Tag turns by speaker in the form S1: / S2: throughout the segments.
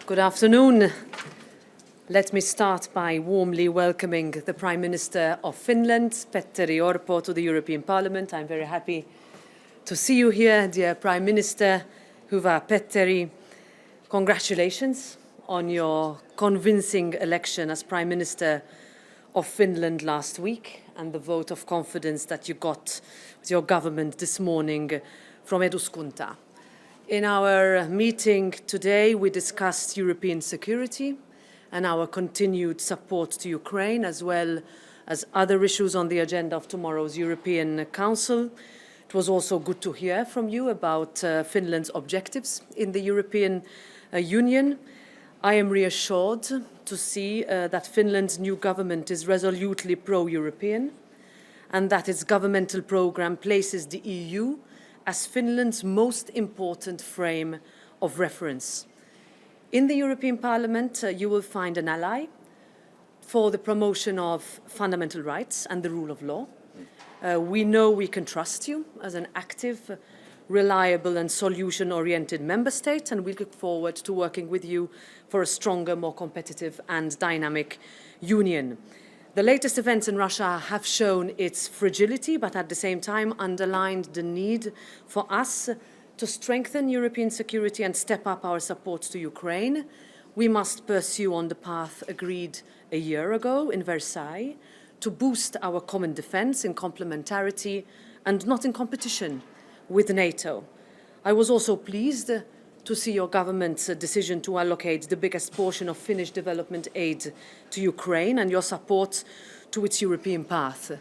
S1: Good afternoon. Let me start by warmly welcoming the Prime Minister of Finland, Petteri Orpo, to the European Parliament. I'm very happy to see you here, dear Prime Minister Roberta Petteri. Congratulations on your convincing election as Prime Minister of Finland last week and the vote of confidence that you got with your government this morning from Eduskunta. In our meeting today, we discussed European security and our continued support to Ukraine, as well as other issues on the agenda of tomorrow's European Council. It was also good to hear from you about Finland's objectives in the European Union. I am reassured to see that Finland's new government is resolutely pro-European and that its governmental programme places the EU as Finland's most important frame of reference. In the European Parliament, you will find an ally for the promotion of fundamental rights and the rule of law. We know we can trust you as an active, reliable and solution-oriented member state, and we look forward to working with you for a stronger, more competitive and dynamic union. The latest events in Russia have shown its fragility, but at the same time underlined the need for us to strengthen European security and step up our support to Ukraine. We must pursue on the path agreed a year ago in Versailles to boost our common defence in complementarity and not in competition with NATO. I was also pleased to see your government's decision to allocate the biggest portion of Finnish development aid to Ukraine and your support to its European path.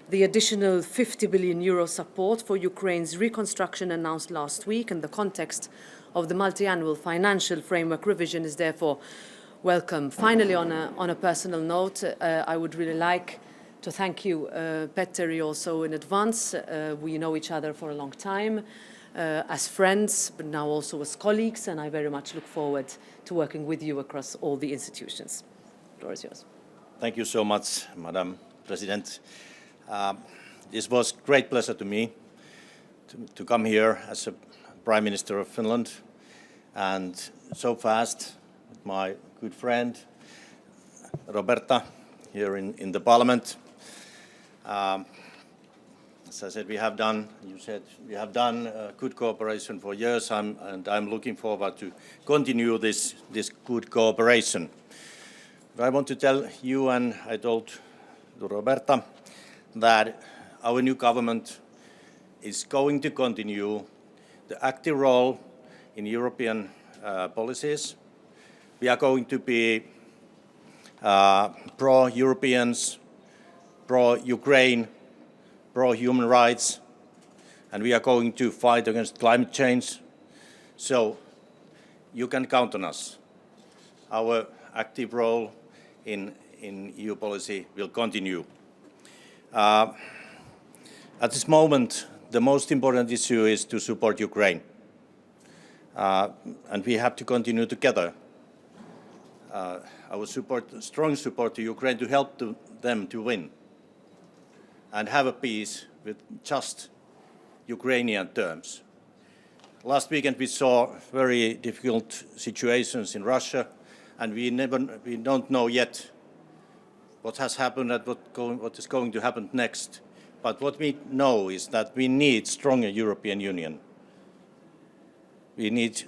S1: The additional 50 billion euro support for Ukraine's reconstruction announced last week in the context of the multi-annual financial framework revision is therefore welcome. Finally, on a personal note, I would really like to thank you, Petteri, also in advance. We know each other for a long time. As friends, but now also as colleagues, and I very much look forward to working with you across all the institutions. The floor is yours.
S2: Thank you so much, Madam President. This was a great pleasure to me to come here as a Prime Minister of Finland, and so fast with my good friend Roberta here in the Parliament. As I said, we have done good cooperation for years, and I'm looking forward to continue this good cooperation. But I want to tell you, and I told to Roberta, that our new government is going to continue the active role in European policies. We are going to be pro-Europeans, pro-Ukraine, pro-human rights, and we are going to fight against climate change. So you can count on us. Our active role in EU policy will continue. At this moment, the most important issue is to support Ukraine. And we have to continue together. Our strong support to Ukraine to help them to win and have a peace with just Ukrainian terms. Last weekend we saw very difficult situations in Russia, and we don't know yet what has happened and what is going to happen next. But what we know is that we need stronger European Union. We need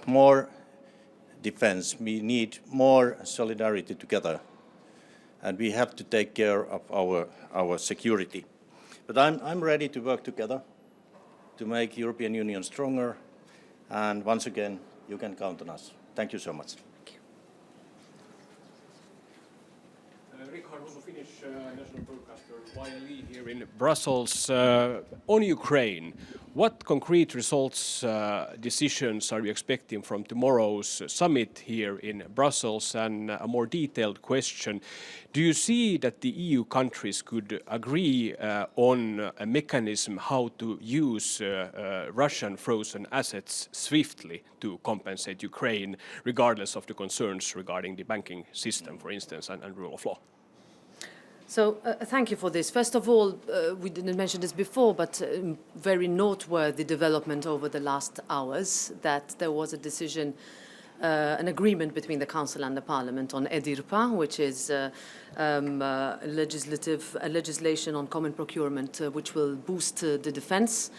S2: more defense. We need more solidarity together. And we have to take care of our security. But I'm ready to work together to make European Union stronger. And once again, you can count on us. Thank you so much.
S3: Finnish national broadcaster YLE here in Brussels. On Ukraine, what concrete results, decisions are you expecting from tomorrow's summit here in Brussels? And a more detailed question, do you see that the EU countries could agree on a mechanism how to use Russian frozen assets swiftly to compensate Ukraine, regardless of the concerns regarding the banking system, for instance, and rule of law?
S1: So thank you for this. First of all, we didn't mention this before, but very noteworthy development over the last hours that there was a decision an agreement between the Council and the Parliament on EDIRPA, which is legislation on common procurement, which will boost the defense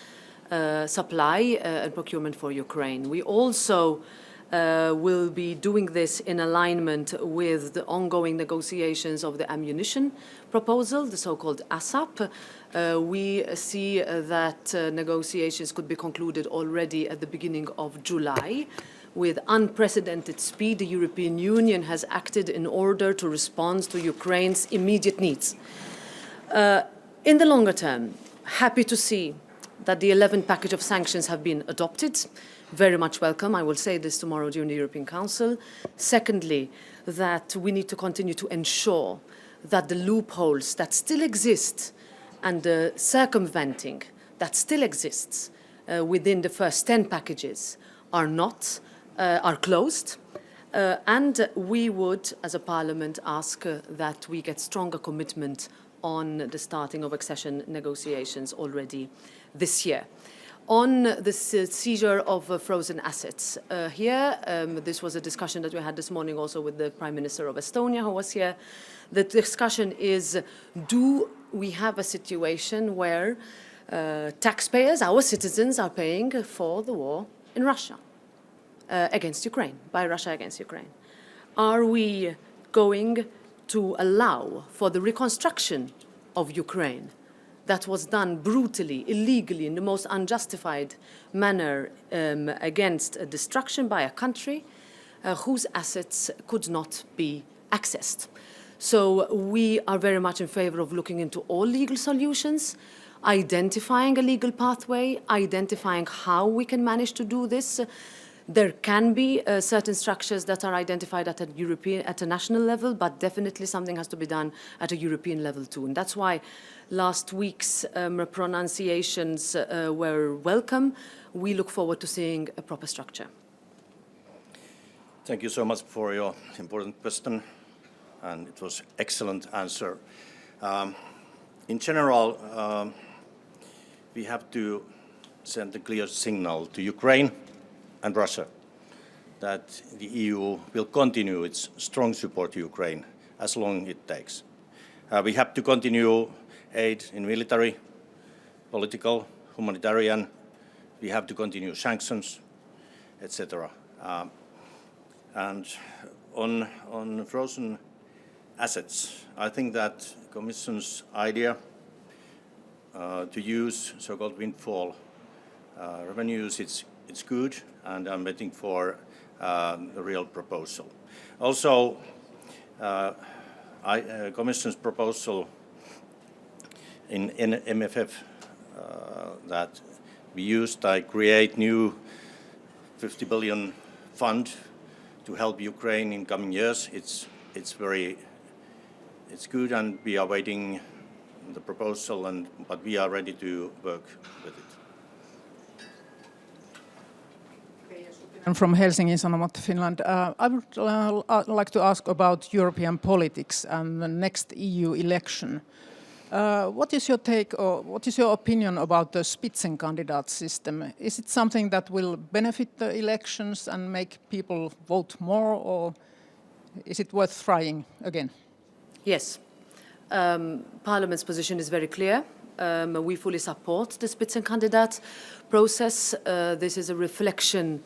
S1: supply and procurement for Ukraine. We also will be doing this in alignment with the ongoing negotiations of the ammunition proposal, the so-called ASAP. We see that negotiations could be concluded already at the beginning of July. With unprecedented speed, the European Union has acted in order to respond to Ukraine's immediate needs. In the longer term, happy to see that the 11th package of sanctions have been adopted. Very much welcome. I will say this tomorrow during the European Council. Secondly, that we need to continue to ensure that the loopholes that still exist and the circumventing that still exists within the first 10 packages are closed. And we would, as a parliament, ask that we get stronger commitment on the starting of accession negotiations already this year. On the seizure of frozen assets, this was a discussion that we had this morning also with the Prime Minister of Estonia, who was here. The discussion is, do we have a situation where taxpayers, our citizens, are paying for the war in Russia against Ukraine, by Russia against Ukraine? Are we going to allow for the reconstruction of Ukraine that was done brutally, illegally, in the most unjustified manner against destruction by a country whose assets could not be accessed? So we are very much in favor of looking into all legal solutions, identifying a legal pathway, identifying how we can manage to do this. There can be certain structures that are identified at a national level, but definitely something has to be done at a European level too. And that's why last week's pronunciations were welcome. We look forward to seeing a proper structure.
S2: Thank you so much for your important question, and it was excellent answer. In general, we have to send a clear signal to Ukraine and Russia that the EU will continue its strong support to Ukraine as long as it takes. We have to continue aid in military, political, humanitarian. We have to continue sanctions, etc. And on frozen assets, I think that Commission's idea to use so-called windfall revenues, it's good, and I'm waiting for the real proposal. Also, Commission's proposal in MFF that we used, I create new 50 billion fund to help Ukraine in coming years. It's good, and we are waiting the proposal, but we are ready to work with it.
S4: I'm from Helsingin Sanomat, Finland. I would like to ask about European politics and the next EU election. What is your take, or what is your opinion about the Spitzenkandidat system? Is it something that will benefit the elections and make people vote more, or is it worth trying again?
S1: Yes. Parliament's position is very clear. We fully support the Spitzenkandidat process. This is a reflection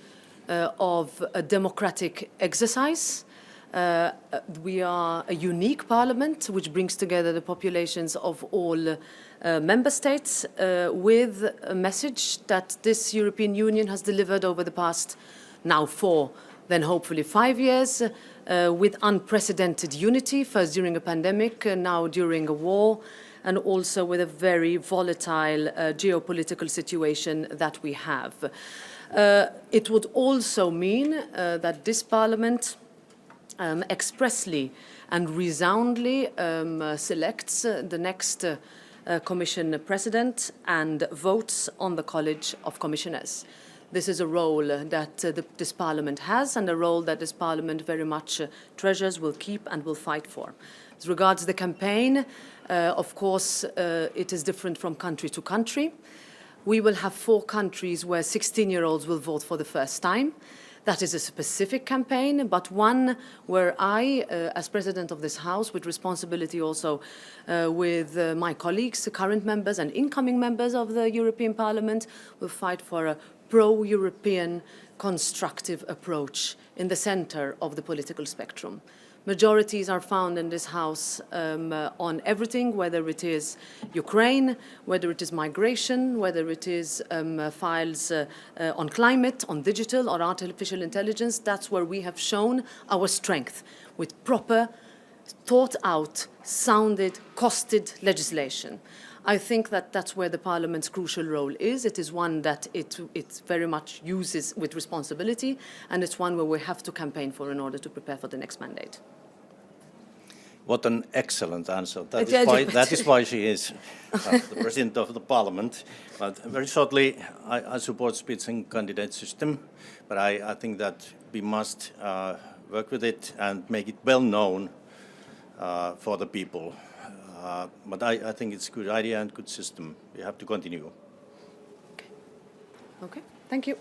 S1: of a democratic exercise. We are a unique parliament which brings together the populations of all member states with a message that this European Union has delivered over the past now 4, then hopefully 5 years, with unprecedented unity, first during a pandemic, now during a war, and also with a very volatile geopolitical situation that we have. It would also mean that this parliament expressly and resoundly selects the next Commission President and votes on the College of Commissioners. This is a role that this Parliament has, and a role that this Parliament very much treasures, will keep and will fight for. As regards the campaign, of course, it is different from country to country. We will have 4 countries where 16-year-olds will vote for the first time. That is a specific campaign, but one where I, as President of this House, with responsibility also with my colleagues, the current members and incoming members of the European Parliament, will fight for a pro-European constructive approach in the center of the political spectrum. Majorities are found in this House on everything, whether it is Ukraine, whether it is migration, whether it is files on climate, on digital or artificial intelligence. That's where we have shown our strength with proper, thought-out, sounded, costed legislation. I think that that's where the Parliament's crucial role is. It is one that it very much uses with responsibility, and it's one where we have to campaign for in order to prepare for the next mandate.
S2: What an excellent answer. That is why she is the President of the Parliament. But very shortly, I support Spitzenkandidat system, but I think that we must work with it and make it well known for the people. But I think it's a good idea and good system. We have to continue.
S1: Okay, thank you.